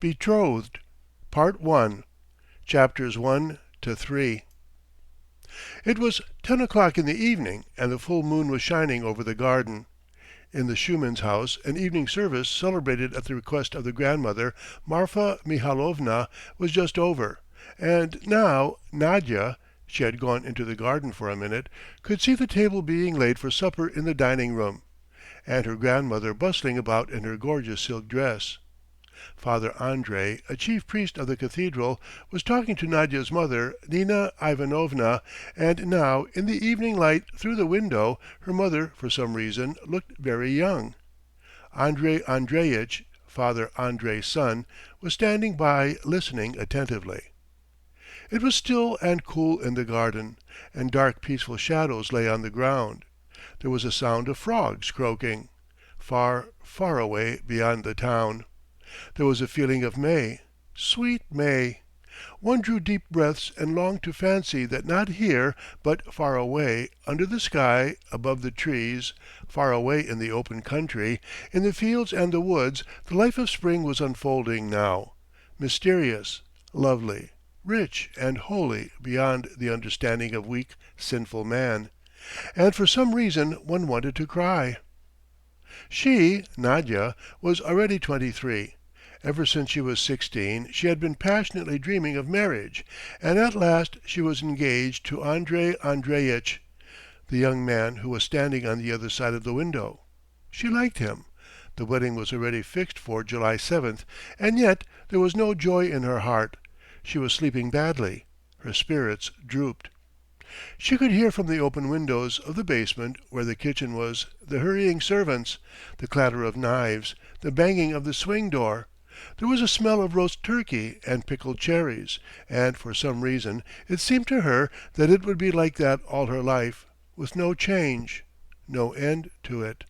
Betrothed, Part 1, Chapters 1 to 3. It was 10 o'clock in the evening, and the full moon was shining over the garden. In the Shumins' house an evening service celebrated at the request of the grandmother, Marfa Mihalovna, was just over, and now Nadya—she had gone into the garden for a minute—could see the table being laid for supper in the dining-room, and her grandmother bustling about in her gorgeous silk dress. Father Andrey, a chief priest of the cathedral, was talking to Nadya's mother, Nina Ivanovna, and now in the evening light through the window her mother, for some reason, looked very young. Andrey Andreitch, Father Andrey's son, was standing by listening attentively. It was still and cool in the garden, and dark peaceful shadows lay on the ground. There was a sound of frogs croaking, far, far away beyond the town. There was a feeling of May, sweet May. One drew deep breaths and longed to fancy that not here, but far away, under the sky, above the trees, far away in the open country, in the fields and the woods, the life of spring was unfolding now, mysterious, lovely, rich and holy beyond the understanding of weak, sinful man. And for some reason one wanted to cry. She, Nadya, was already 23. Ever since she was 16 she had been passionately dreaming of marriage, and at last she was engaged to Andrey Andreitch, the young man who was standing on the other side of the window. She liked him. The wedding was already fixed for July 7th, and yet there was no joy in her heart. She was sleeping badly. Her spirits drooped. She could hear from the open windows of the basement, where the kitchen was, the hurrying servants, the clatter of knives, the banging of the swing door. There was a smell of roast turkey and pickled cherries, and for some reason it seemed to her that it would be like that all her life, with no change, no end to it.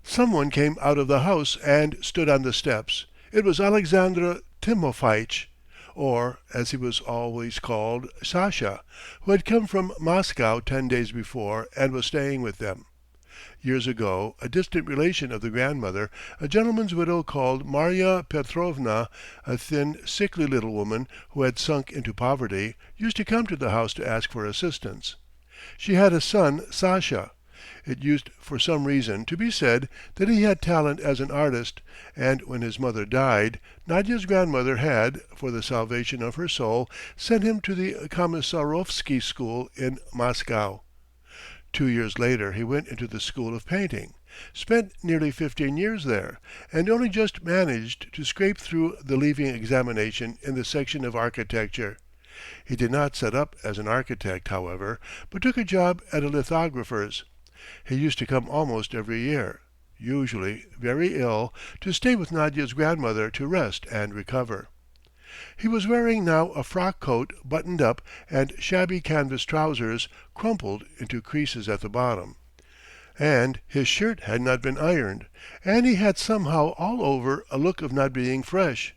Someone came out of the house and stood on the steps. It was Alexandr Timofeitch, or, as he was always called, Sasha, who had come from Moscow 10 days before and was staying with them. Years ago a distant relation of the grandmother, a gentleman's widow called Marya Petrovna, a thin, sickly little woman who had sunk into poverty, used to come to the house to ask for assistance. She had a son, Sasha. It used for some reason to be said that he had talent as an artist, and when his mother died, Nadya's grandmother had, for the salvation of her soul, sent him to the Komissarovsky school in Moscow. 2 years later he went into the school of painting, spent nearly 15 years there, and only just managed to scrape through the leaving examination in the section of architecture. He did not set up as an architect, however, but took a job at a lithographer's. He used to come almost every year, usually very ill, to stay with Nadya's grandmother to rest and recover. He was wearing now a frock coat buttoned up and shabby canvas trousers crumpled into creases at the bottom. And his shirt had not been ironed, and he had somehow all over a look of not being fresh.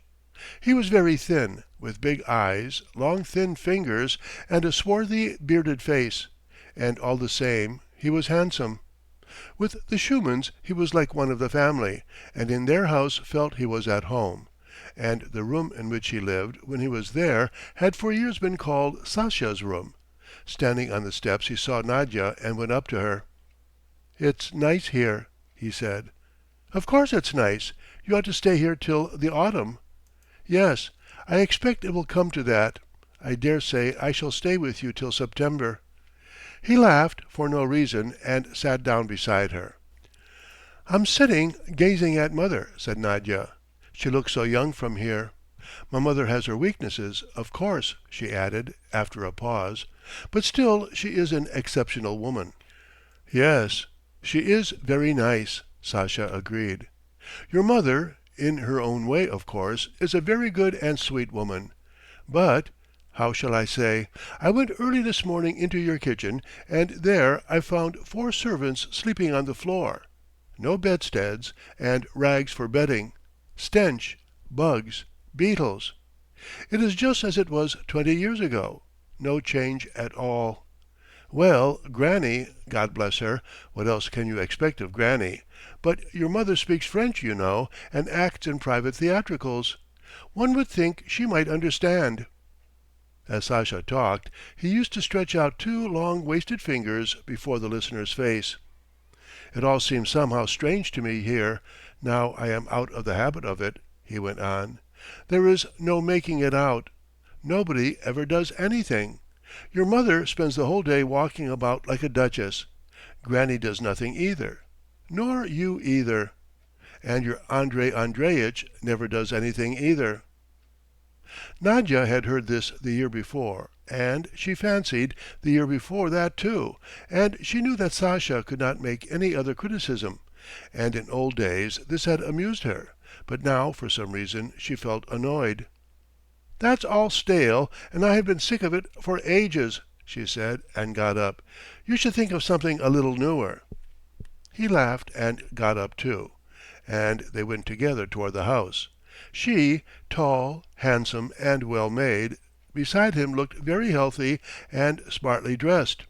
He was very thin, with big eyes, long thin fingers, and a swarthy bearded face, and all the same he was handsome. With the Shumins he was like one of the family, and in their house felt he was at home. And the room in which he lived when he was there had for years been called Sasha's room. Standing on the steps he saw Nadya and went up to her. "It's nice here," he said. "Of course it's nice. You ought to stay here till the autumn." "Yes, I expect it will come to that. I dare say I shall stay with you till September." He laughed for no reason and sat down beside her. "I'm sitting gazing at mother," said Nadya. "She looks so young from here. My mother has her weaknesses, of course," she added after a pause, "but still she is an exceptional woman." "Yes, she is very nice," Sasha agreed. "Your mother, in her own way of course, is a very good and sweet woman. But, how shall I say, I went early this morning into your kitchen, and there I found 4 servants sleeping on the floor, no bedsteads, and rags for bedding, stench, bugs, beetles. It is just as it was 20 years ago, no change at all. Well, Granny, God bless her, what else can you expect of Granny? But your mother speaks French, you know, and acts in private theatricals. One would think she might understand." As Sasha talked, he used to stretch out two long wasted fingers before the listener's face. "It all seems somehow strange to me here, now I am out of the habit of it," he went on. "There is no making it out. Nobody ever does anything. Your mother spends the whole day walking about like a duchess. Granny does nothing either. Nor you either. And your Andrey Andreitch never does anything either." Nadya had heard this the year before, and, she fancied, the year before that too, and she knew that Sasha could not make any other criticism, and in old days this had amused her, but now for some reason she felt annoyed. "That's all stale, and I have been sick of it for ages," she said, and got up. "You should think of something a little newer." He laughed and got up too, and they went together toward the house. She, tall, handsome, and well made, beside him looked very healthy and smartly dressed.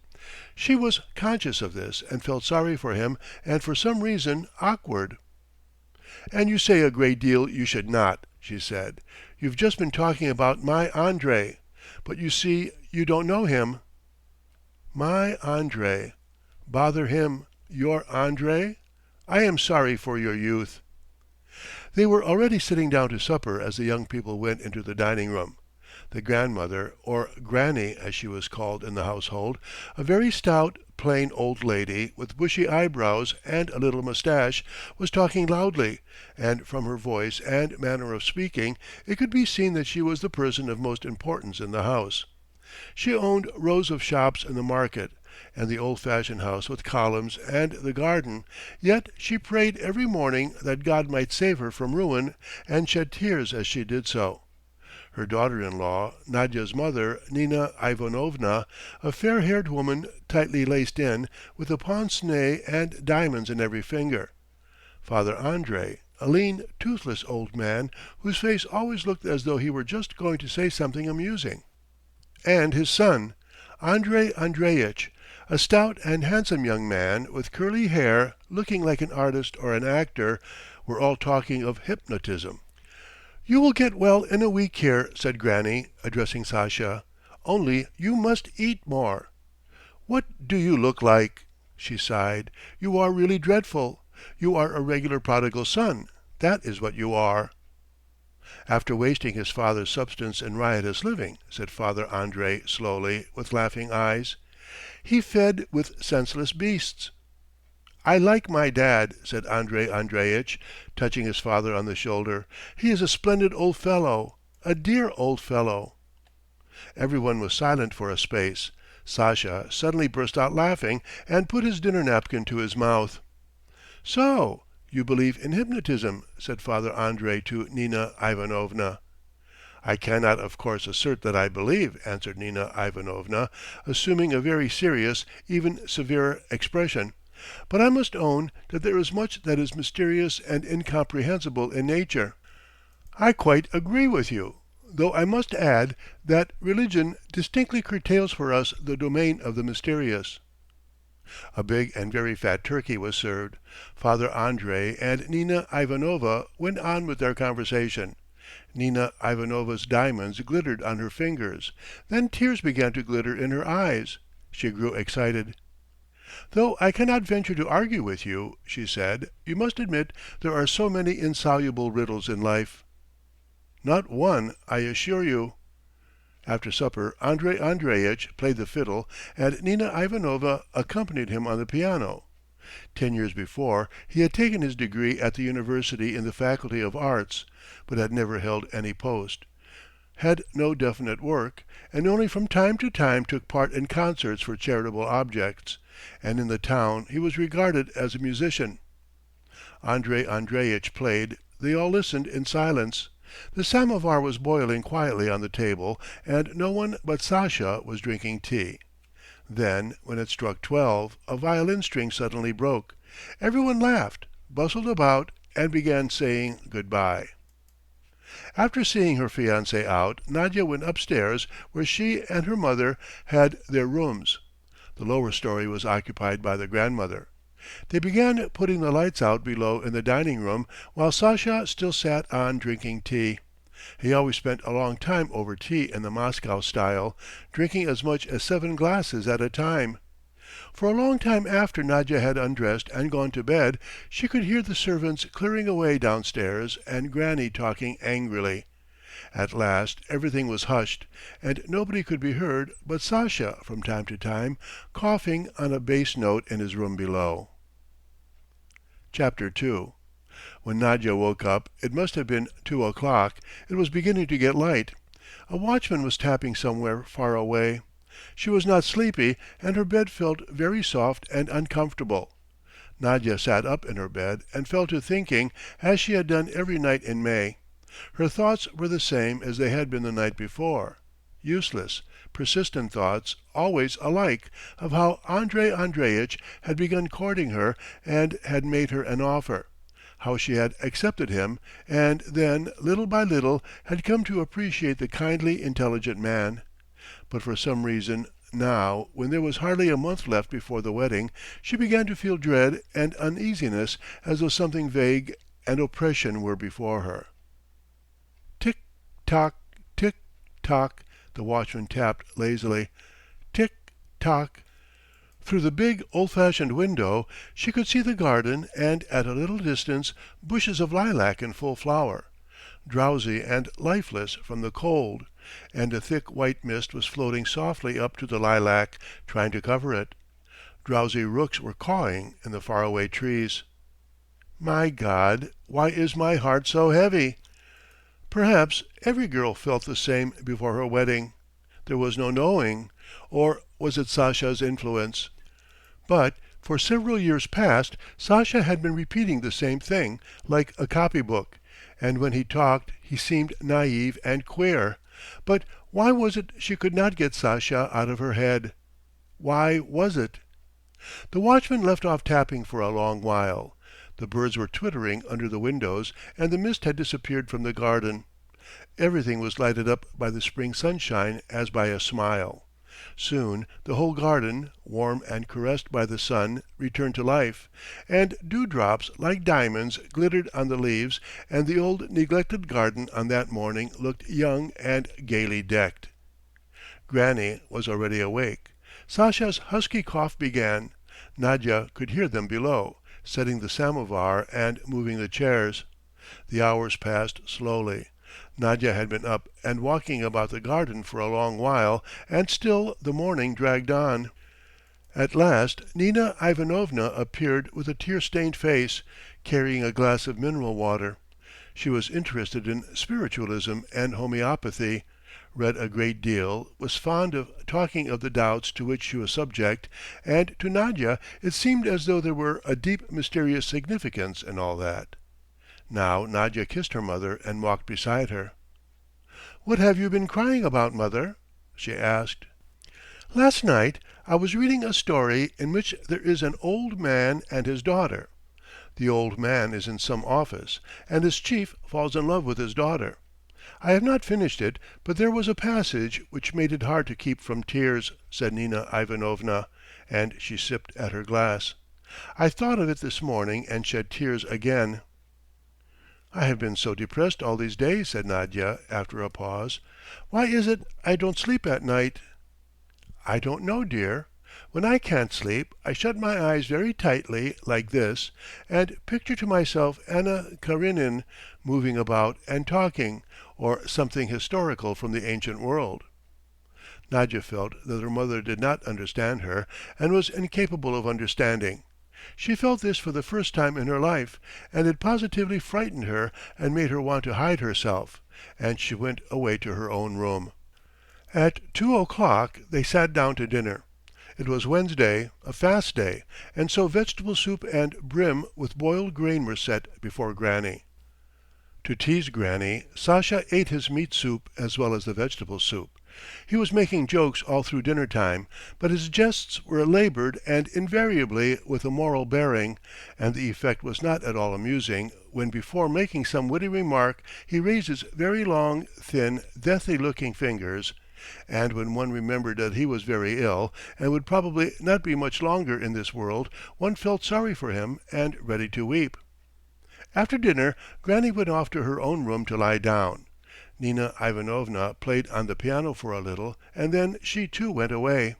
She was conscious of this and felt sorry for him and for some reason awkward. "And you say a great deal you should not," she said. "You've just been talking about my Andrey, but you see you don't know him." "My Andrey. Bother him, your Andrey. I am sorry for your youth." They were already sitting down to supper as the young people went into the dining room. The grandmother, or Granny as she was called in the household, a very stout, plain old lady with bushy eyebrows and a little moustache, was talking loudly, and from her voice and manner of speaking it could be seen that she was the person of most importance in the house. She owned rows of shops in the market, and the old-fashioned house with columns and the garden, yet she prayed every morning that God might save her from ruin, and shed tears as she did so. Her daughter-in-law, Nadya's mother, Nina Ivanovna, a fair-haired woman tightly laced in, with a pince-nez and diamonds in every finger. Father Andrey, a lean, toothless old man whose face always looked as though he were just going to say something amusing. And his son, Andrey Andreitch, a stout and handsome young man with curly hair looking like an artist or an actor, were all talking of hypnotism. "You will get well in a week here," said Granny, addressing Sasha. "Only you must eat more." "What do you look like?" she sighed. "You are really dreadful. You are a regular prodigal son, that is what you are." "After wasting his father's substance in riotous living," said Father Andrey slowly, with laughing eyes. "He fed with senseless beasts." "I like my dad," said Andrey Andreitch, touching his father on the shoulder. "He is a splendid old fellow, a dear old fellow." Every one was silent for a space. Sasha suddenly burst out laughing and put his dinner napkin to his mouth. "So you believe in hypnotism," said Father Andrey to Nina Ivanovna. "I cannot of course assert that I believe," answered Nina Ivanovna, assuming a very serious, even severe expression. "But I must own that there is much that is mysterious and incomprehensible in nature." "I quite agree with you, though I must add that religion distinctly curtails for us the domain of the mysterious." A big and very fat turkey was served. Father Andrey and Nina Ivanova went on with their conversation. Nina Ivanova's diamonds glittered on her fingers, then tears began to glitter in her eyes. She grew excited. "Though I cannot venture to argue with you," she said, "you must admit there are so many insoluble riddles in life." "Not one, I assure you." After supper Andrey Andreitch played the fiddle and Nina Ivanova accompanied him on the piano. 10 years before he had taken his degree at the university in the Faculty of Arts, but had never held any post, had no definite work, and only from time to time took part in concerts for charitable objects, and in the town he was regarded as a musician. Andrey Andreitch played, they all listened in silence. The samovar was boiling quietly on the table and no one but Sasha was drinking tea. Then, when it struck 12, a violin string suddenly broke. Everyone laughed, bustled about, and began saying good-bye. After seeing her fiancé out, Nadya went upstairs where she and her mother had their rooms. The lower story was occupied by the grandmother. They began putting the lights out below in the dining room, while Sasha still sat on drinking tea. He always spent a long time over tea in the Moscow style, drinking as much as 7 glasses at a time. For a long time after Nadya had undressed and gone to bed, she could hear the servants clearing away downstairs and Granny talking angrily. At last everything was hushed, and nobody could be heard but Sasha from time to time, coughing on a bass note in his room below. Chapter 2. When Nadya woke up, it must have been 2 o'clock. It was beginning to get light. A watchman was tapping somewhere far away. She was not sleepy, and her bed felt very soft and uncomfortable. Nadya sat up in her bed and fell to thinking, as she had done every night in May. Her thoughts were the same as they had been the night before, useless, persistent thoughts, always alike, of how Andrey Andreitch had begun courting her and had made her an offer, how she had accepted him, and then, little by little, had come to appreciate the kindly, intelligent man. But for some reason now, when there was hardly a month left before the wedding, she began to feel dread and uneasiness, as though something vague and oppression were before her. Tick tock, tick tock, the watchman tapped lazily. Tick tock. Through the big old-fashioned window she could see the garden and at a little distance bushes of lilac in full flower, drowsy and lifeless from the cold, and a thick white mist was floating softly up to the lilac, trying to cover it. Drowsy rooks were cawing in the far-away trees. My God, why is my heart so heavy? Perhaps every girl felt the same before her wedding. There was no knowing. Or was it Sasha's influence? But for several years past Sasha had been repeating the same thing, like a copybook, and when he talked he seemed naive and queer. But why was it she could not get Sasha out of her head? Why was it? The watchman left off tapping for a long while. The birds were twittering under the windows, and the mist had disappeared from the garden. Everything was lighted up by the spring sunshine as by a smile. Soon the whole garden, warm and caressed by the sun, returned to life, and dewdrops like diamonds glittered on the leaves, and the old neglected garden on that morning looked young and gaily decked. Granny was already awake. Sasha's husky cough began. Nadya could hear them below, setting the samovar and moving the chairs. The hours passed slowly. Nadya had been up and walking about the garden for a long while, and still the morning dragged on. At last Nina Ivanovna appeared with a tear-stained face, carrying a glass of mineral water. She was interested in spiritualism and homeopathy, read a great deal, was fond of talking of the doubts to which she was subject, and to Nadya it seemed as though there were a deep mysterious significance in all that. Now Nadya kissed her mother and walked beside her. "What have you been crying about, mother?" she asked. "Last night I was reading a story in which there is an old man and his daughter. The old man is in some office, and his chief falls in love with his daughter. I have not finished it, but there was a passage which made it hard to keep from tears," said Nina Ivanovna, and she sipped at her glass. "I thought of it this morning and shed tears again." "I have been so depressed all these days," said Nadya after a pause. "Why is it I don't sleep at night?" "I don't know, dear. When I can't sleep I shut my eyes very tightly, like this, and picture to myself Anna Karenin moving about and talking, or something historical from the ancient world." Nadya felt that her mother did not understand her, and was incapable of understanding. She felt this for the first time in her life, and it positively frightened her and made her want to hide herself, and she went away to her own room. At 2 o'clock they sat down to dinner. It was Wednesday, a fast day, and so vegetable soup and brim with boiled grain were set before Granny. To tease Granny, Sasha ate his meat soup as well as the vegetable soup. He was making jokes all through dinner time, but his jests were laboured and invariably with a moral bearing, and the effect was not at all amusing when before making some witty remark he raised his very long, thin, deathly-looking fingers, and when one remembered that he was very ill and would probably not be much longer in this world, one felt sorry for him and ready to weep. After dinner Granny went off to her own room to lie down. Nina Ivanovna played on the piano for a little, and then she too went away.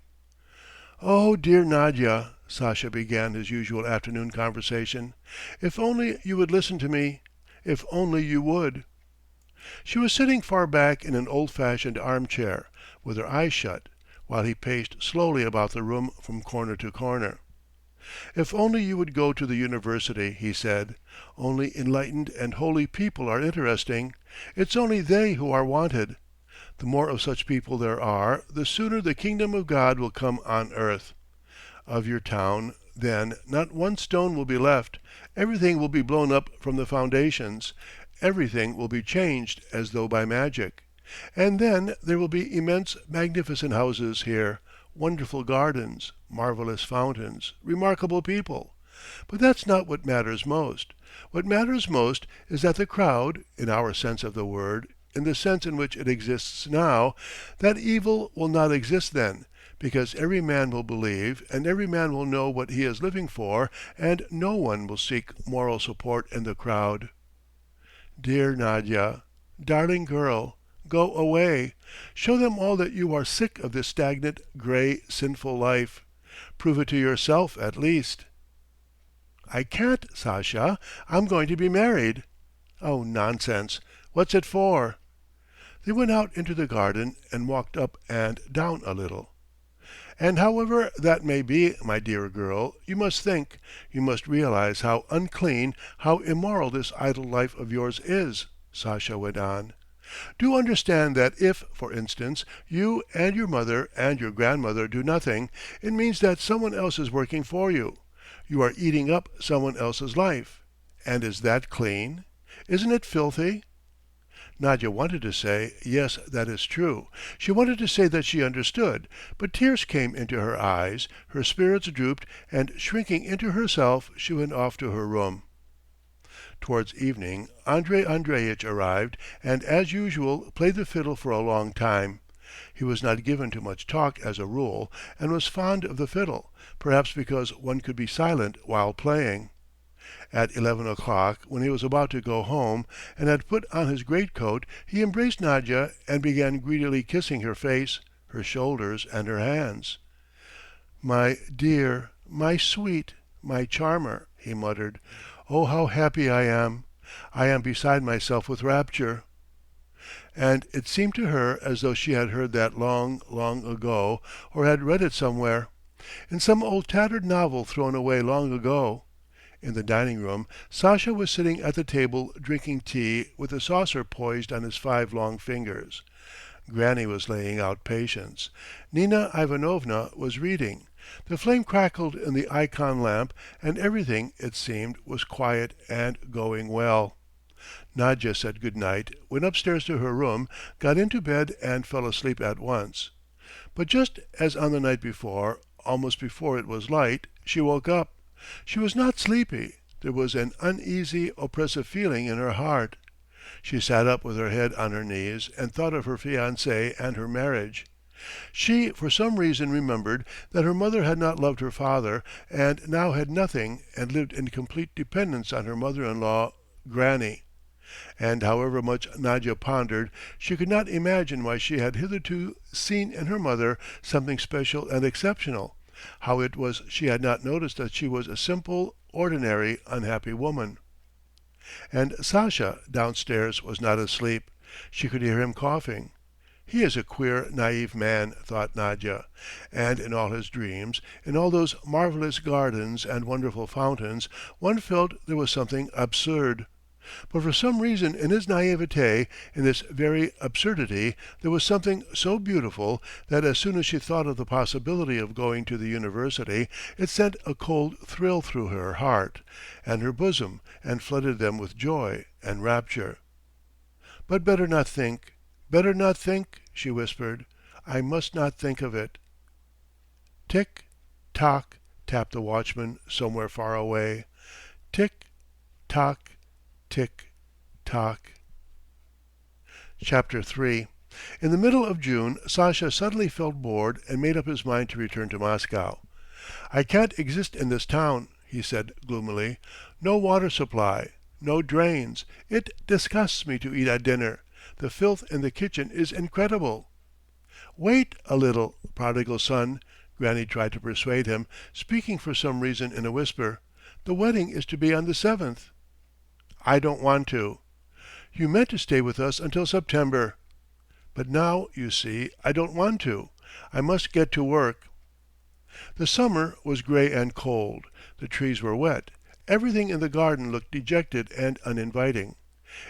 "Oh, dear Nadya," Sasha began his usual afternoon conversation, "if only you would listen to me! If only you would!" She was sitting far back in an old-fashioned armchair, with her eyes shut, while he paced slowly about the room from corner to corner. "If only you would go to the university," he said. "Only enlightened and holy people are interesting. It's only they who are wanted. The more of such people there are, the sooner the kingdom of God will come on earth. Of your town, then, not one stone will be left. Everything will be blown up from the foundations. Everything will be changed as though by magic. And then there will be immense, magnificent houses here, wonderful gardens, marvellous fountains, remarkable people. But that's not what matters most. What matters most is that the crowd, in our sense of the word, in the sense in which it exists now, that evil will not exist then, because every man will believe and every man will know what he is living for, and no one will seek moral support in the crowd. Dear Nadya, darling girl, go away. Show them all that you are sick of this stagnant, grey, sinful life. Prove it to yourself at least." "I can't, Sasha. I'm going to be married." "Oh, nonsense! What's it for?" They went out into the garden and walked up and down a little. "And however that may be, my dear girl, you must think, you must realize how unclean, how immoral this idle life of yours is," Sasha went on. "Do understand that if, for instance, you and your mother and your grandmother do nothing, it means that someone else is working for you. You are eating up someone else's life. And is that clean? Isn't it filthy?" Nadya wanted to say, "Yes, that is true." She wanted to say that she understood, but tears came into her eyes, her spirits drooped, and shrinking into herself she went off to her room. Towards evening Andrey Andreitch arrived and as usual played the fiddle for a long time. He was not given to much talk as a rule, and was fond of the fiddle, perhaps because one could be silent while playing. At 11 o'clock, when he was about to go home, and had put on his greatcoat, he embraced Nadya and began greedily kissing her face, her shoulders, and her hands. "My dear, my sweet, my charmer," he muttered. "Oh, how happy I am! I am beside myself with rapture." And it seemed to her as though she had heard that long, long ago, or had read it somewhere, in some old tattered novel thrown away long ago. In the dining room Sasha was sitting at the table drinking tea with the saucer poised on his 5 long fingers. Granny was laying out patience. Nina Ivanovna was reading. The flame crackled in the ikon lamp, and everything, it seemed, was quiet and going well. Nadya said good night, went upstairs to her room, got into bed and fell asleep at once. But just as on the night before, almost before it was light, she woke up. She was not sleepy. There was an uneasy, oppressive feeling in her heart. She sat up with her head on her knees and thought of her fiancé and her marriage. She for some reason remembered that her mother had not loved her father, and now had nothing and lived in complete dependence on her mother-in-law, Granny. And however much Nadya pondered, she could not imagine why she had hitherto seen in her mother something special and exceptional, how it was she had not noticed that she was a simple, ordinary, unhappy woman. And Sasha downstairs was not asleep. She could hear him coughing. "He is a queer, naïve man," thought Nadya, and in all his dreams, in all those marvellous gardens and wonderful fountains, one felt there was something absurd. But for some reason in his naïveté, in this very absurdity, there was something so beautiful that as soon as she thought of the possibility of going to the university, it sent a cold thrill through her heart and her bosom and flooded them with joy and rapture. "But better not think," she whispered. "I must not think of it." Tick, tock, tapped the watchman somewhere far away. Tick, tock, tick, tock. Chapter 3 In the middle of June Sasha suddenly felt bored and made up his mind to return to Moscow. "I can't exist in this town," he said gloomily. "No water supply, no drains. It disgusts me to eat at dinner. The filth in the kitchen is incredible." "Wait a little, prodigal son," Granny tried to persuade him, speaking for some reason in a whisper. "The wedding is to be on the 7th." "I don't want to." "You meant to stay with us until September." "But now, you see, I don't want to. I must get to work." The summer was grey and cold. The trees were wet. Everything in the garden looked dejected and uninviting.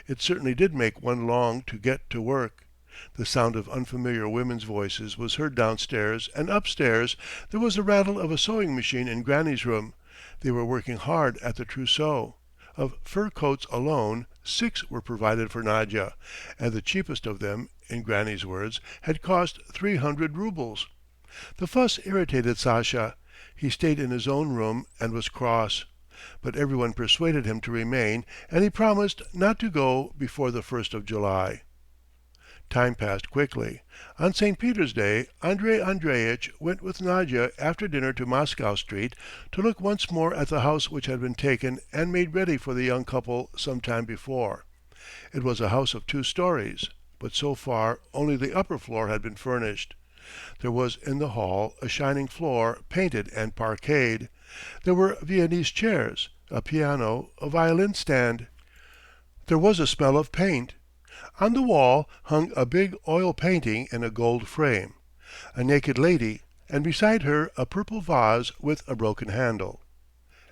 It certainly did make one long to get to work. The sound of unfamiliar women's voices was heard downstairs, and upstairs there was the rattle of a sewing machine in Granny's room. They were working hard at the trousseau. Of fur coats alone 6 were provided for Nadya, and the cheapest of them, in Granny's words, had cost 300 roubles. The fuss irritated Sasha. He stayed in his own room and was cross. But everyone persuaded him to remain, and he promised not to go before the 1st of July. Time passed quickly. On St. Peter's Day, Andrey Andreitch went with Nadya after dinner to Moscow Street to look once more at the house which had been taken and made ready for the young couple some time before. It was a house of 2 stories, but so far only the upper floor had been furnished. There was in the hall a shining floor painted and parquetted. There were Viennese chairs, a piano, a violin stand. There was a smell of paint. On the wall hung a big oil painting in a gold frame, a naked lady, and beside her a purple vase with a broken handle.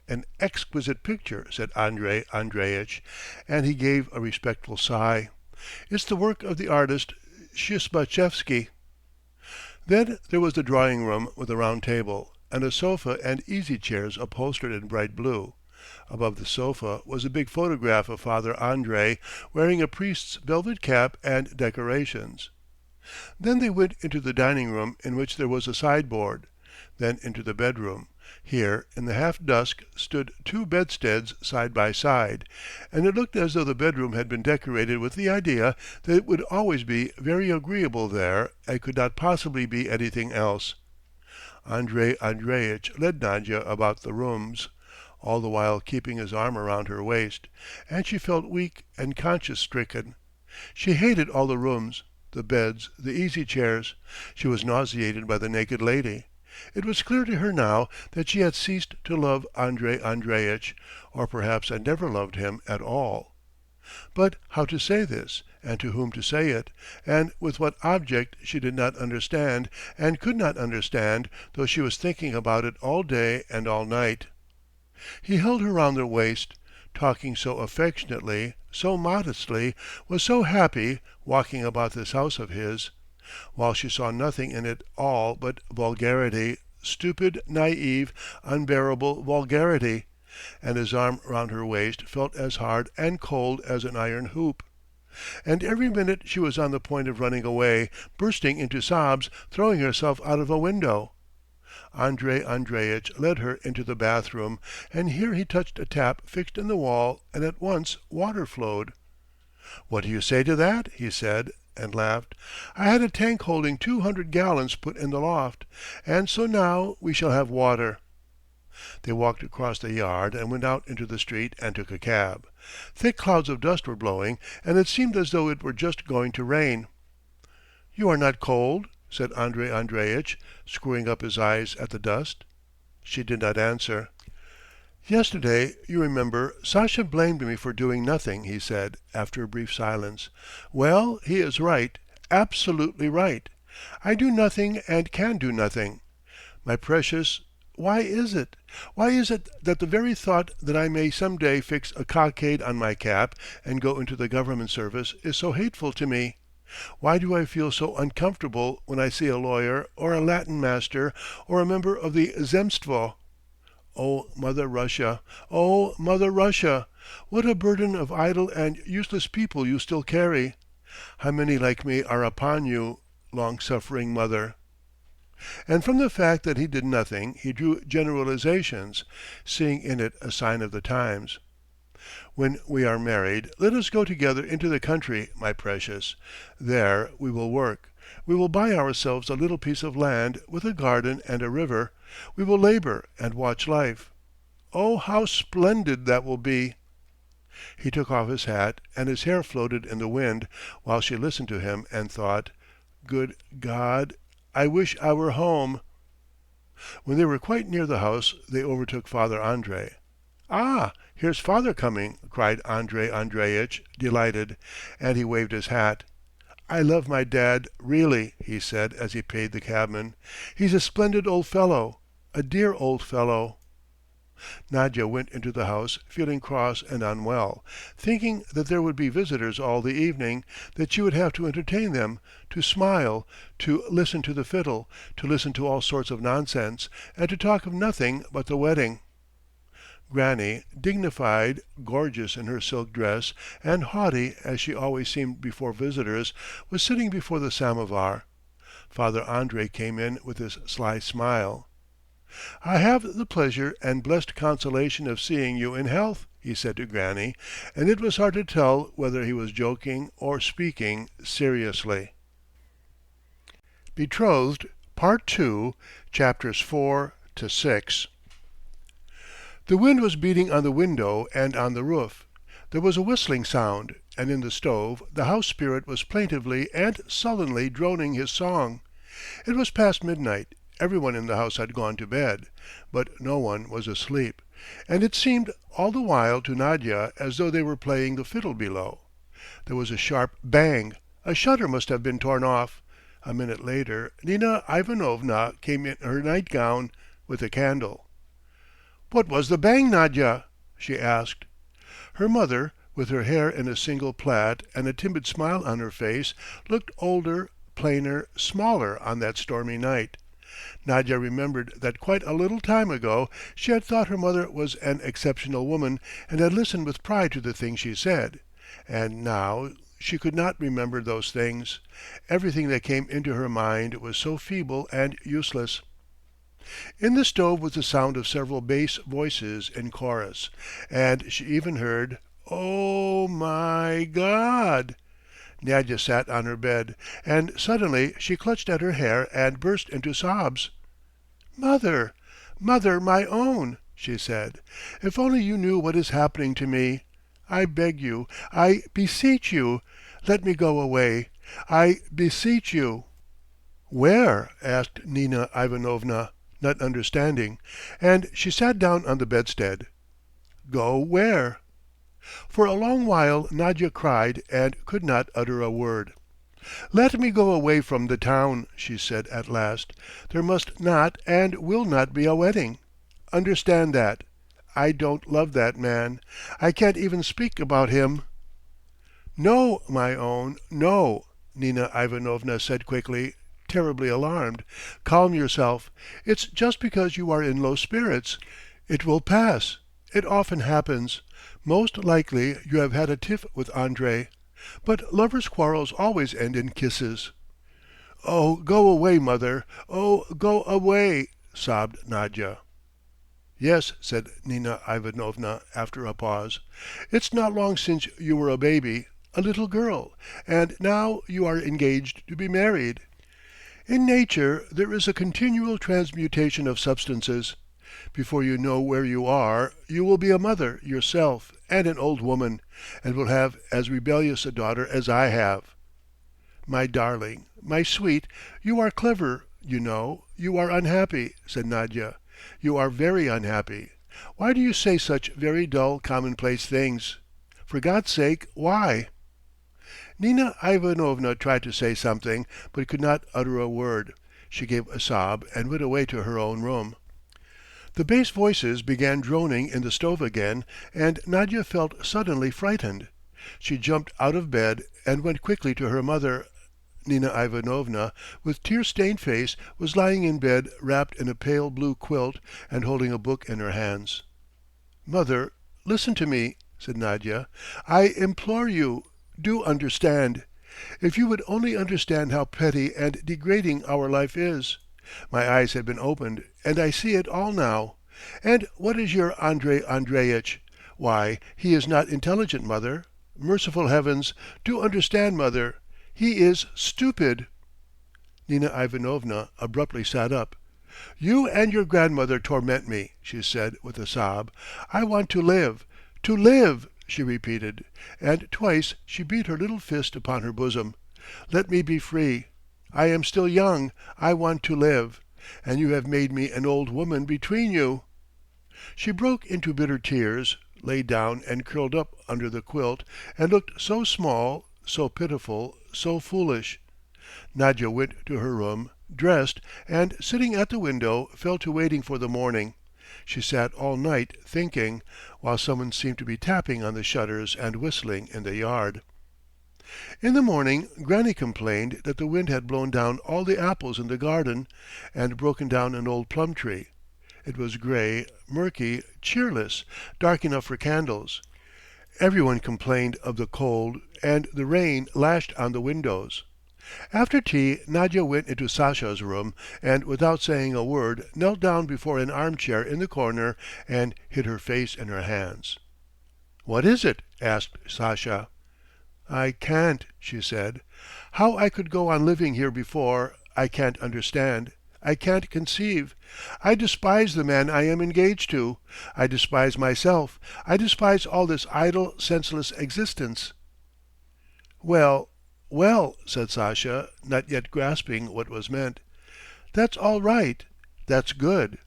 "An exquisite picture," said Andrey Andreitch, and he gave a respectful sigh. "It's the work of the artist Shismatchevsky." Then there was the drawing room with a round table, and a sofa and easy chairs upholstered in bright blue. Above the sofa was a big photograph of Father Andrey wearing a priest's velvet cap and decorations. Then they went into the dining room in which there was a sideboard, then into the bedroom. Here in the half dusk stood 2 bedsteads side by side, and it looked as though the bedroom had been decorated with the idea that it would always be very agreeable there and could not possibly be anything else. Andrey Andreitch led Nadya about the rooms, all the while keeping his arm around her waist, and she felt weak and conscience-stricken. She hated all the rooms, the beds, the easy chairs. She was nauseated by the naked lady. It was clear to her now that she had ceased to love Andrey Andreitch, or perhaps had never loved him at all. But how to say this, and to whom to say it, and with what object she did not understand, and could not understand, though she was thinking about it all day and all night. He held her round the waist, talking so affectionately, so modestly, was so happy, walking about this house of his, while she saw nothing in it all but vulgarity, stupid, naïve, unbearable vulgarity, and his arm round her waist felt as hard and cold as an iron hoop. And every minute she was on the point of running away, bursting into sobs, throwing herself out of a window. Andrey Andreitch led her into the bathroom, and here he touched a tap fixed in the wall, and at once water flowed. "What do you say to that?" he said, and laughed. "I had a tank holding 200 gallons put in the loft, and so now we shall have water." They walked across the yard and went out into the street and took a cab. Thick clouds of dust were blowing, and it seemed as though it were just going to rain. "You are not cold?" said Andrey Andreitch, screwing up his eyes at the dust. She did not answer. "Yesterday, you remember, Sasha blamed me for doing nothing," he said, after a brief silence. "Well, he is right, absolutely right. I do nothing and can do nothing. My precious, why is it? Why is it that the very thought that I may some day fix a cockade on my cap and go into the government service is so hateful to me? Why do I feel so uncomfortable when I see a lawyer or a Latin master or a member of the Zemstvo? Oh, Mother Russia! Oh, Mother Russia! What a burden of idle and useless people you still carry! How many like me are upon you, long-suffering Mother!" And from the fact that he did nothing he drew generalizations, seeing in it a sign of the times. "When we are married, let us go together into the country, my precious. There we will work. We will buy ourselves a little piece of land with a garden and a river. We will labour and watch life. Oh, how splendid that will be!" He took off his hat, and his hair floated in the wind, while she listened to him and thought, "Good God, I wish I were home." When they were quite near the house they overtook Father Andrey. "Ah, here's father coming!" cried Andrey Andreitch, delighted, and he waved his hat. "I love my dad, really," he said as he paid the cabman. "He's a splendid old fellow, a dear old fellow." Nadya went into the house feeling cross and unwell, thinking that there would be visitors all the evening, that she would have to entertain them, to smile, to listen to the fiddle, to listen to all sorts of nonsense, and to talk of nothing but the wedding. Granny, dignified, gorgeous in her silk dress, and haughty as she always seemed before visitors, was sitting before the samovar. Father Andrey came in with his sly smile. "I have the pleasure and blessed consolation of seeing you in health," he said to Granny, and it was hard to tell whether he was joking or speaking seriously. Betrothed, Part 2, Chapters 4 to 6. The wind was beating on the window and on the roof. There was a whistling sound, and in the stove the house spirit was plaintively and sullenly droning his song. It was past midnight. Everyone in the house had gone to bed, but no one was asleep, and it seemed all the while to Nadya as though they were playing the fiddle below. There was a sharp bang. A shutter must have been torn off. A minute later Nina Ivanovna came in her nightgown, with a candle. "What was the bang, Nadya?" she asked. Her mother, with her hair in a single plait and a timid smile on her face, looked older, plainer, smaller on that stormy night. Nadya remembered that quite a little time ago she had thought her mother was an exceptional woman and had listened with pride to the things she said, and now she could not remember those things. Everything that came into her mind was so feeble and useless. In the stove was the sound of several bass voices in chorus, and she even heard, "Oh, my God!" Nadya sat on her bed, and suddenly she clutched at her hair and burst into sobs. "Mother, mother, my own!" she said. "If only you knew what is happening to me! I beg you, I beseech you, let me go away. I beseech you." "Where?" asked Nina Ivanovna, not understanding, and she sat down on the bedstead. "Go where?" For a long while Nadya cried and could not utter a word. "Let me go away from the town," she said at last. "There must not and will not be a wedding. Understand that. I don't love that man. I can't even speak about him." "No, my own, no," Nina Ivanovna said quickly, terribly alarmed. "Calm yourself. It's just because you are in low spirits. It will pass. It often happens. Most likely you have had a tiff with Andrey. But lovers' quarrels always end in kisses." "Oh, go away, mother! Oh, go away!" sobbed Nadya. "Yes," said Nina Ivanovna after a pause. "It's not long since you were a baby, a little girl, and now you are engaged to be married. In nature there is a continual transmutation of substances. Before you know where you are, you will be a mother yourself and an old woman, and will have as rebellious a daughter as I have." "My darling, my sweet, you are clever, you know. You are unhappy," said Nadya. "You are very unhappy. Why do you say such very dull, commonplace things? For God's sake, why?" Nina Ivanovna tried to say something, but could not utter a word. She gave a sob and went away to her own room. The bass voices began droning in the stove again, and Nadya felt suddenly frightened. She jumped out of bed and went quickly to her mother. Nina Ivanovna, with tear-stained face, was lying in bed wrapped in a pale blue quilt and holding a book in her hands. "Mother, listen to me," said Nadya. "I implore you, do understand. If you would only understand how petty and degrading our life is. My eyes have been opened and I see it all now. And what is your Andrey Andreitch? Why, he is not intelligent, mother. Merciful heavens, do understand, mother. He is stupid." Nina Ivanovna abruptly sat up. "You and your grandmother torment me," she said with a sob. "I want to live, to live!" she repeated, and twice she beat her little fist upon her bosom. "Let me be free. I am still young. I want to live. And you have made me an old woman between you." She broke into bitter tears, lay down and curled up under the quilt, and looked so small, so pitiful, so foolish. Nadya went to her room, dressed, and sitting at the window fell to waiting for the morning. She sat all night thinking, while someone seemed to be tapping on the shutters and whistling in the yard. In the morning Granny complained that the wind had blown down all the apples in the garden, and broken down an old plum tree. It was grey, murky, cheerless, dark enough for candles. Everyone complained of the cold, and the rain lashed on the windows. After tea Nadya went into Sasha's room, and without saying a word knelt down before an armchair in the corner and hid her face in her hands. "What is it?" asked Sasha. "I can't," she said. "How I could go on living here before, I can't understand. I can't conceive. I despise the man I am engaged to. I despise myself. I despise all this idle, senseless existence." "Well, well," said Sasha, not yet grasping what was meant. "That's all right. That's good."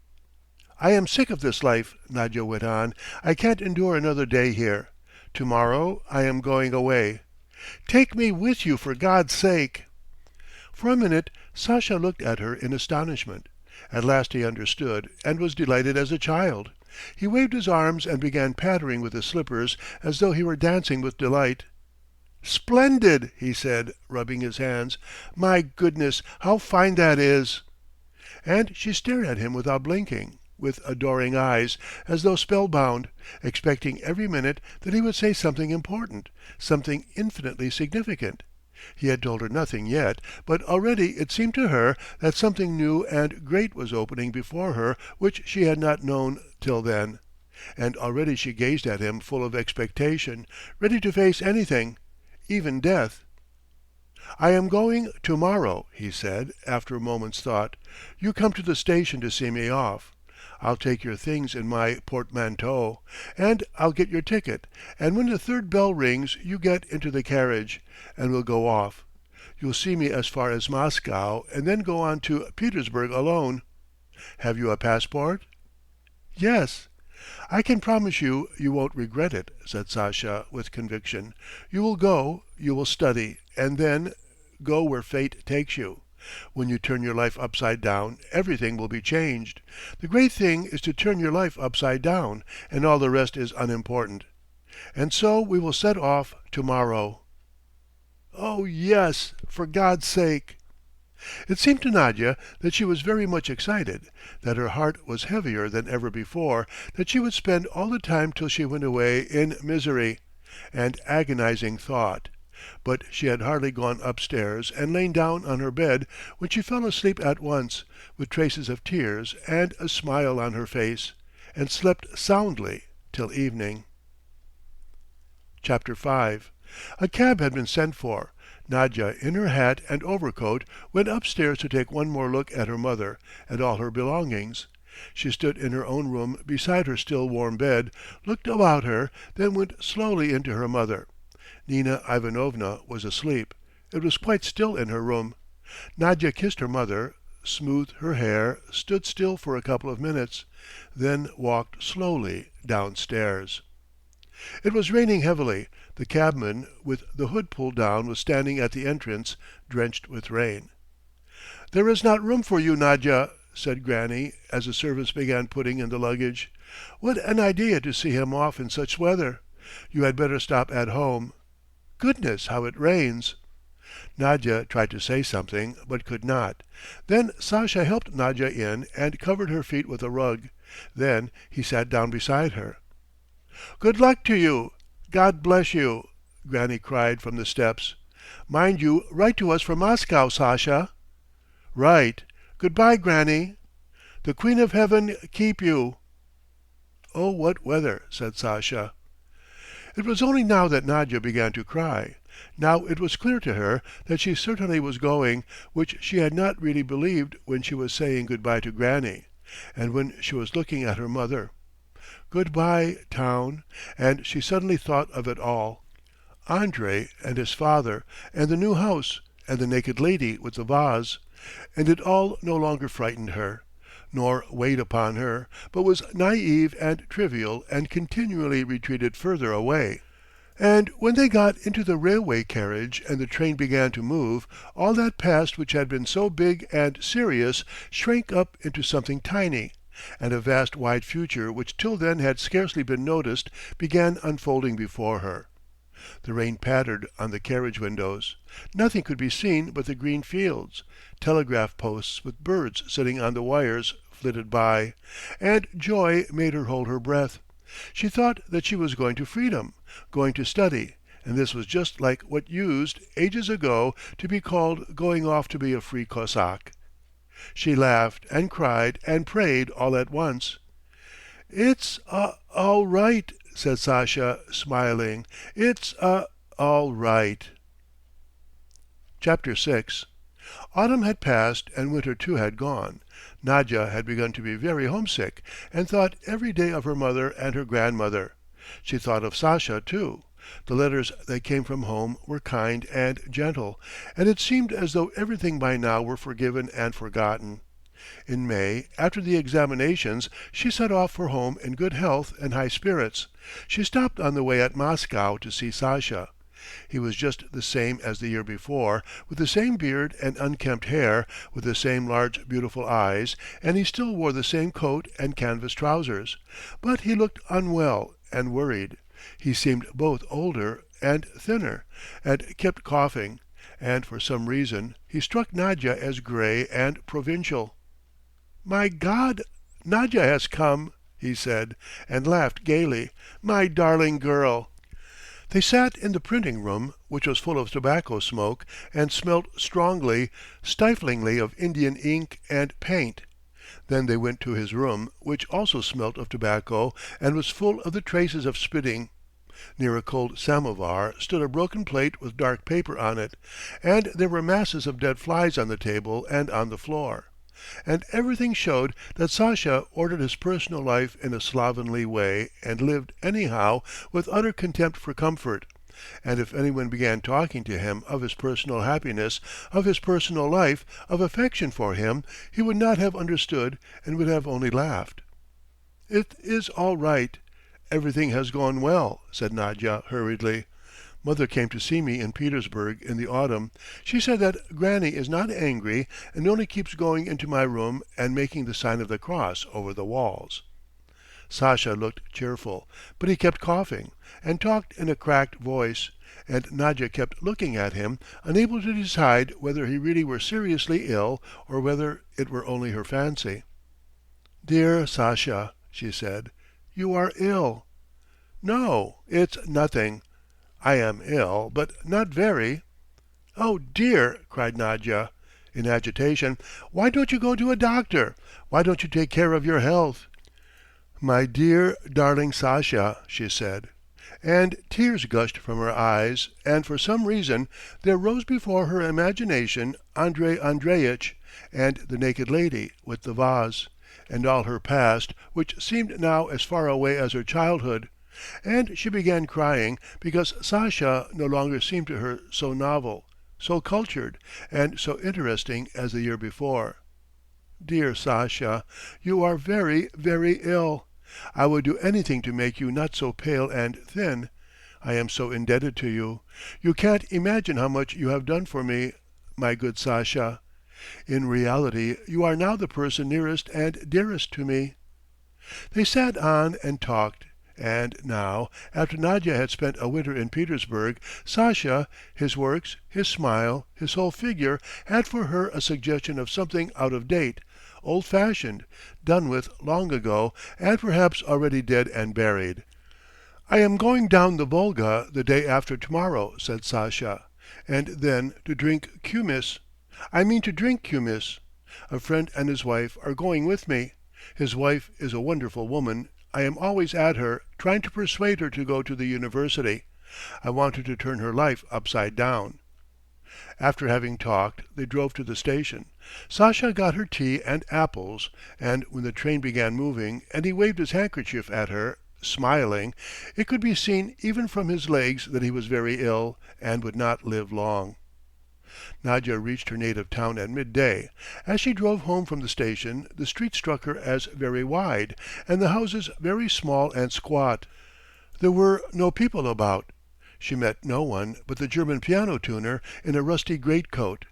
"I am sick of this life," Nadya went on. "I can't endure another day here. To-morrow I am going away. Take me with you for God's sake." For a minute Sasha looked at her in astonishment. At last he understood, and was delighted as a child. He waved his arms and began pattering with his slippers as though he were dancing with delight. "Splendid!" he said, rubbing his hands. "My goodness, how fine that is!" And she stared at him without blinking, with adoring eyes, as though spellbound, expecting every minute that he would say something important, something infinitely significant. He had told her nothing yet, but already it seemed to her that something new and great was opening before her which she had not known till then. And already she gazed at him full of expectation, ready to face anything, even death. "I am going to-morrow," he said, after a moment's thought. "You come to the station to see me off. I'll take your things in my portmanteau, and I'll get your ticket, and when the third bell rings you get into the carriage, and we'll go off. You'll see me as far as Moscow, and then go on to Petersburg alone. Have you a passport?" "Yes." "I can promise you you won't regret it," said Sasha with conviction. "You will go, you will study, and then go where fate takes you. When you turn your life upside down, everything will be changed. The great thing is to turn your life upside down, and all the rest is unimportant. And so we will set off to-morrow." "Oh, yes, for God's sake!" It seemed to Nadya that she was very much excited, that her heart was heavier than ever before, that she would spend all the time till she went away in misery and agonizing thought. But she had hardly gone upstairs and lain down on her bed when she fell asleep at once, with traces of tears and a smile on her face, and slept soundly till evening. Chapter 5. A cab had been sent for. Nadya, in her hat and overcoat, went upstairs to take one more look at her mother, at all her belongings. She stood in her own room beside her still warm bed, looked about her, then went slowly into her mother. Nina Ivanovna was asleep. It was quite still in her room. Nadya kissed her mother, smoothed her hair, stood still for a couple of minutes, then walked slowly downstairs. It was raining heavily. The cabman, with the hood pulled down, was standing at the entrance, drenched with rain. "There is not room for you, Nadya," said Granny, as the servants began putting in the luggage. "What an idea to see him off in such weather! You had better stop at home. Goodness, how it rains!" Nadya tried to say something, but could not. Then Sasha helped Nadya in and covered her feet with a rug. Then he sat down beside her. "Good luck to you! God bless you!" Granny cried from the steps. "Mind you write to us from Moscow, Sasha." "Right. Good-bye, Granny." "The Queen of Heaven keep you." "Oh, what weather!" said Sasha. It was only now that Nadya began to cry. Now it was clear to her that she certainly was going, which she had not really believed when she was saying good-bye to Granny, and when she was looking at her mother. Good-bye, town, and she suddenly thought of it all. Andrey and his father, and the new house, and the naked lady with the vase, and it all no longer frightened her, nor weighed upon her, but was naive and trivial and continually retreated further away. And when they got into the railway carriage and the train began to move, all that past which had been so big and serious shrank up into something tiny, and a vast wide future which till then had scarcely been noticed began unfolding before her. The rain pattered on the carriage windows. Nothing could be seen but the green fields. Telegraph posts with birds sitting on the wires flitted by, and joy made her hold her breath. She thought that she was going to freedom, going to study, and this was just like what used, ages ago, to be called going off to be a free Cossack. She laughed and cried and prayed all at once. "It's all right," said Sasha, smiling. "It's all right." Chapter 6. Autumn had passed and winter too had gone. Nadya had begun to be very homesick, and thought every day of her mother and her grandmother. She thought of Sasha too. The letters that came from home were kind and gentle, and it seemed as though everything by now were forgiven and forgotten. In May, after the examinations, she set off for home in good health and high spirits. She stopped on the way at Moscow to see Sasha. He was just the same as the year before, with the same beard and unkempt hair, with the same large beautiful eyes, and he still wore the same coat and canvas trousers. But he looked unwell and worried. He seemed both older and thinner, and kept coughing, and for some reason he struck Nadya as grey and provincial. "My God, Nadya has come!" he said, and laughed gaily. "My darling girl!" They sat in the printing room, which was full of tobacco smoke and smelt strongly, stiflingly of Indian ink and paint. Then they went to his room, which also smelt of tobacco and was full of the traces of spitting. Near a cold samovar stood a broken plate with dark paper on it, and there were masses of dead flies on the table and on the floor. And everything showed that Sasha ordered his personal life in a slovenly way and lived anyhow, with utter contempt for comfort. And if anyone began talking to him of his personal happiness, of his personal life, of affection for him, he would not have understood and would have only laughed. "It is all right. Everything has gone well," said Nadya hurriedly. "Mother came to see me in Petersburg in the autumn. She said that Granny is not angry and only keeps going into my room and making the sign of the cross over the walls." Sasha looked cheerful, but he kept coughing, and talked in a cracked voice, and Nadya kept looking at him, unable to decide whether he really were seriously ill or whether it were only her fancy. "Dear Sasha," she said, "you are ill." "No, it's nothing. I am ill, but not very." "Oh, dear!" cried Nadya, in agitation. "Why don't you go to a doctor? Why don't you take care of your health?" "My dear, darling Sasha," she said, and tears gushed from her eyes, and for some reason there rose before her imagination Andrey Andreitch and the naked lady with the vase, and all her past, which seemed now as far away as her childhood. And she began crying because Sasha no longer seemed to her so novel, so cultured, and so interesting as the year before. "Dear Sasha, you are very, very ill. I would do anything to make you not so pale and thin. I am so indebted to you. You can't imagine how much you have done for me, my good Sasha. In reality you are now the person nearest and dearest to me." They sat on and talked. And now, after Nadya had spent a winter in Petersburg, Sasha, his works, his smile, his whole figure had for her a suggestion of something out of date, old-fashioned, done with long ago, and perhaps already dead and buried. "I am going down the Volga the day after tomorrow," said Sasha, "and then to drink kumiss. I mean to drink kumiss. A friend and his wife are going with me. His wife is a wonderful woman. I am always at her, trying to persuade her to go to the university. I want her to turn her life upside down." After having talked, they drove to the station. Sasha got her tea and apples, and when the train began moving and he waved his handkerchief at her smiling, it could be seen even from his legs that he was very ill and would not live long. Nadya reached her native town at midday. As she drove home from the station, the street struck her as very wide, and the houses very small and squat. There were no people about. She met no one but the German piano tuner in a rusty greatcoat,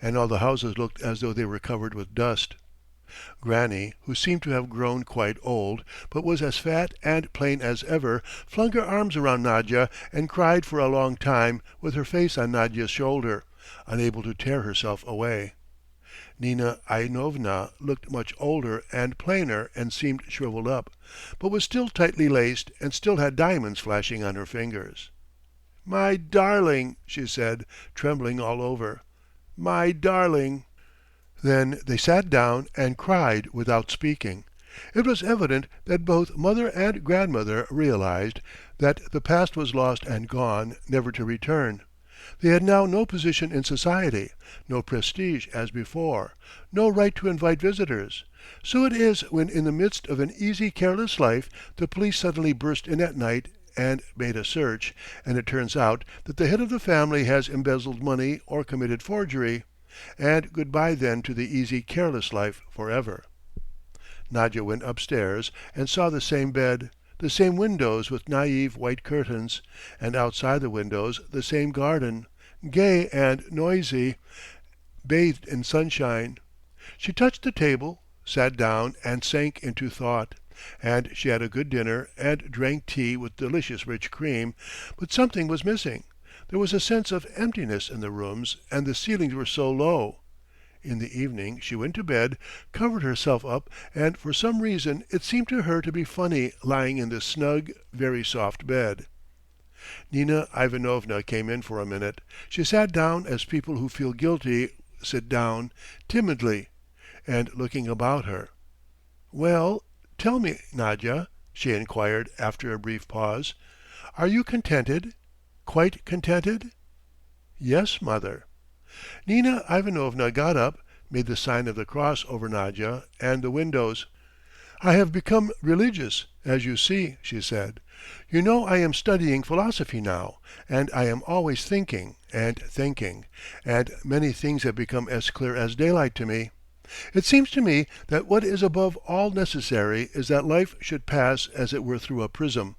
and all the houses looked as though they were covered with dust. Granny, who seemed to have grown quite old, but was as fat and plain as ever, flung her arms around Nadya and cried for a long time with her face on Nadya's shoulder, unable to tear herself away. Nina Ivanovna looked much older and plainer and seemed shriveled up, but was still tightly laced and still had diamonds flashing on her fingers. "My darling," she said, trembling all over. "My darling." Then they sat down and cried without speaking. It was evident that both mother and grandmother realized that the past was lost and gone, never to return. They had now no position in society, no prestige as before, no right to invite visitors. So it is when in the midst of an easy, careless life the police suddenly burst in at night and made a search, and it turns out that the head of the family has embezzled money or committed forgery, and good-bye then to the easy, careless life forever. Nadya went upstairs and saw the same bed, the same windows with naive white curtains, and outside the windows the same garden, gay and noisy, bathed in sunshine. She touched the table, sat down and sank into thought, and she had a good dinner and drank tea with delicious rich cream, but something was missing. There was a sense of emptiness in the rooms and the ceilings were so low. In the evening she went to bed, covered herself up, and for some reason it seemed to her to be funny lying in this snug, very soft bed. Nina Ivanovna came in for a minute. She sat down as people who feel guilty sit down, timidly, and looking about her. "Well, tell me, Nadya," she inquired after a brief pause. "Are you contented? Quite contented?" "Yes, mother." Nina Ivanovna got up, made the sign of the cross over Nadya and the windows. "I have become religious, as you see," she said. "You know I am studying philosophy now, and I am always thinking and thinking, and many things have become as clear as daylight to me. It seems to me that what is above all necessary is that life should pass as it were through a prism.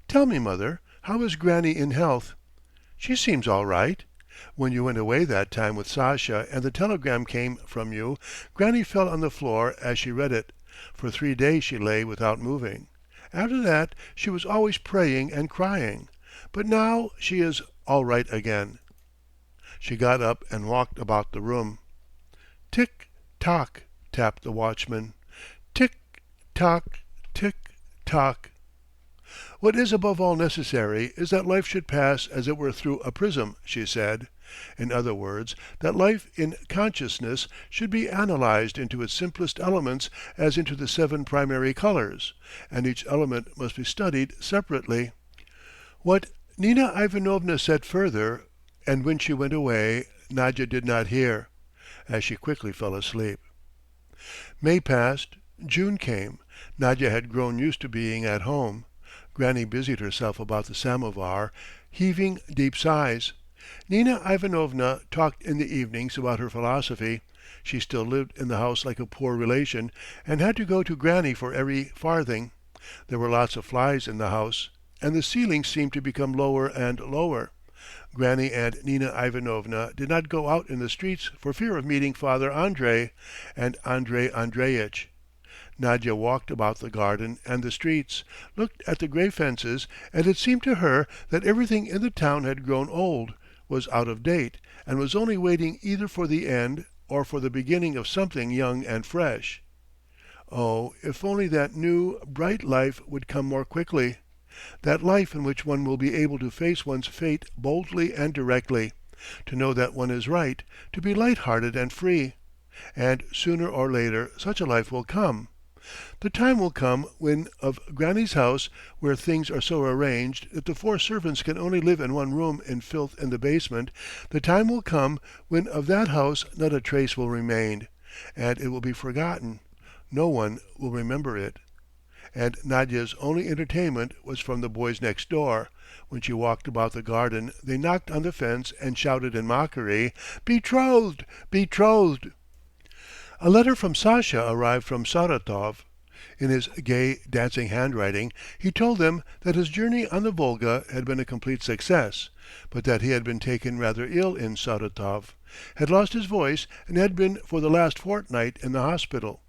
Tell me, mother, how is Granny in health?" "She seems all right. When you went away that time with Sasha and the telegram came from you, Granny fell on the floor as she read it. For 3 days she lay without moving. After that she was always praying and crying. But now she is all right again." She got up and walked about the room. "Tick tock," tapped the watchman. "Tick tock, tick tock." "What is above all necessary is that life should pass as it were through a prism," she said. In other words, that life in consciousness should be analysed into its simplest elements as into the 7 primary colours, and each element must be studied separately. What Nina Ivanovna said further, and when she went away, Nadya did not hear, as she quickly fell asleep. May passed, June came. Nadya had grown used to being at home. Granny busied herself about the samovar, heaving deep sighs. Nina Ivanovna talked in the evenings about her philosophy. She still lived in the house like a poor relation, and had to go to Granny for every farthing. There were lots of flies in the house, and the ceiling seemed to become lower and lower. Granny and Nina Ivanovna did not go out in the streets for fear of meeting Father Andrey and Andrey Andreitch. Nadya walked about the garden and the streets, looked at the grey fences, and it seemed to her that everything in the town had grown old, was out of date, and was only waiting either for the end or for the beginning of something young and fresh. Oh, if only that new, bright life would come more quickly! That life in which one will be able to face one's fate boldly and directly, to know that one is right, to be light-hearted and free. And sooner or later such a life will come. The time will come when of Granny's house, where things are so arranged that the 4 servants can only live in one room in filth in the basement, the time will come when of that house not a trace will remain, and it will be forgotten. No one will remember it. and Nadya's only entertainment was from the boys next door. When she walked about the garden they knocked on the fence and shouted in mockery, "Betrothed! Betrothed!" A letter from Sasha arrived from Saratov. In his gay, dancing handwriting he told them that his journey on the Volga had been a complete success, but that he had been taken rather ill in Saratov, had lost his voice, and had been for the last fortnight in the hospital.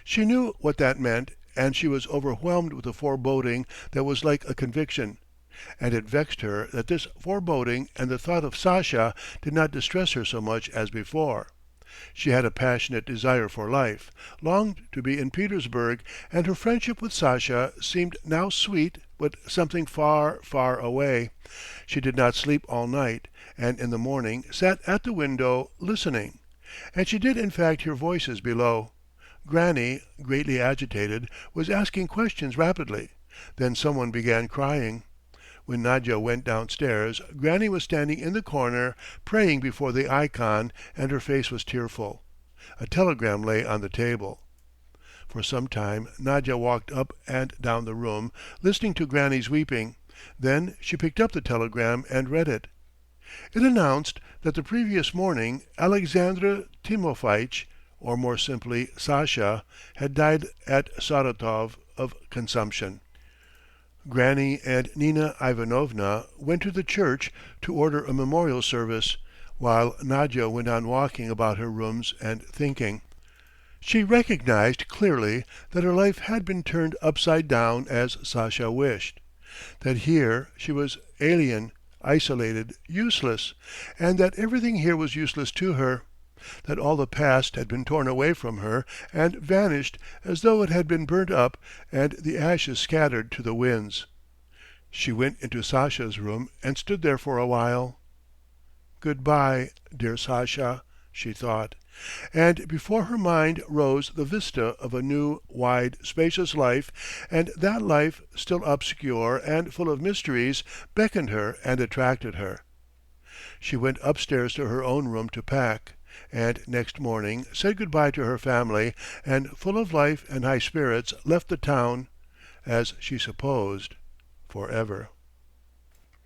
She knew what that meant, and she was overwhelmed with a foreboding that was like a conviction, and it vexed her that this foreboding and the thought of Sasha did not distress her so much as before. She had a passionate desire for life, longed to be in Petersburg, and her friendship with Sasha seemed now sweet but something far, far away. She did not sleep all night, and in the morning sat at the window listening. And she did in fact hear voices below. Granny, greatly agitated, was asking questions rapidly. Then someone began crying. When Nadya went downstairs, Granny was standing in the corner, praying before the ikon, and her face was tearful. A telegram lay on the table. For some time Nadya walked up and down the room, listening to Granny's weeping. Then she picked up the telegram and read it. It announced that the previous morning Alexandr Timofeitch, or more simply Sasha, had died at Saratov of consumption. Granny and Nina Ivanovna went to the church to order a memorial service, while Nadya went on walking about her rooms and thinking. She recognized clearly that her life had been turned upside down as Sasha wished, that here she was alien, isolated, useless, and that everything here was useless to her, that all the past had been torn away from her and vanished as though it had been burnt up and the ashes scattered to the winds. She went into Sasha's room and stood there for a while. "Good-bye, dear Sasha," she thought, and before her mind rose the vista of a new, wide, spacious life, and that life, still obscure and full of mysteries, beckoned her and attracted her. She went upstairs to her own room to pack, and next morning said good-bye to her family, and full of life and high spirits left the town, as she supposed, for ever.